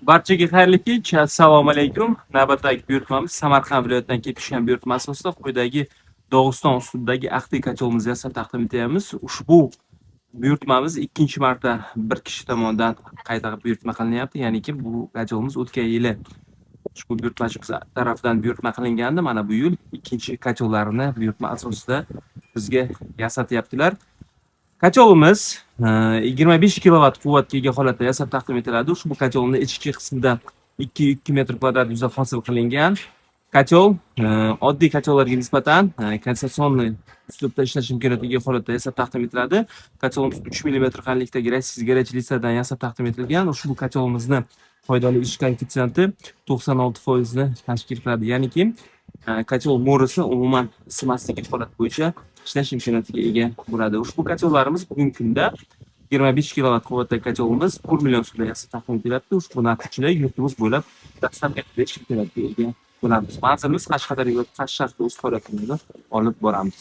Barchaga xayrli kech. Assalomu alaykum. Navbatdagi buyurtmamiz Samarqand viloyatidan kelib tushgan buyurtma asosida quyidagi Dog'iston ustidagi Aqti kacholimizni yasab taqdim etamiz. Ushbu buyurtmamiz ikkinchi marta bir kishi tomonidan qayta buyurtma qilinyapti. Ya'niki bu kacholimiz o'tgan yili ushbu buyurtmachimiz tarafidan buyurtma qilingandi. Mana bu yil ikkinchi kachollarini buyurtma asosida bizga yasatyaptilar. Kacholimiz 25 kilovat quvvatga ega holatda yasab taqdim etiladi. Ushbu kacholning ichki qismida 2 metr kvadrat yuzda hosil qilingan. Kachol oddiy kachollarga nisbatan kondensatsionni uslubda ishlash imkoniyatiga ega holatda yasab taqdim etiladi. Kacholimiz 3 millimetr qalinlikdagi raysiz garajlisadan yasab taqdim etilgan. Ushbu kacholimizni foydali ish koeffitsiyenti 96% ni tashkil qiladi. Ya'niki kachol mo'risi umuman isimasligi holat bo'yicha ishlash imkoniyatiga ega bo'ladi. Ushbu kachollarimiz bugungi kunda 25 kilovat quvvatdagi kacholimiz 1 million so'mda yasab taqdim etilyapti. Ushbu narx ichida yurtimiz bo'ylab dastlabki 5 imkoniyatga ega bo'lamiz. Manzilimiz Qashqadaryo, Qarshi shahrida o'z faoliyatimizni olib boramiz.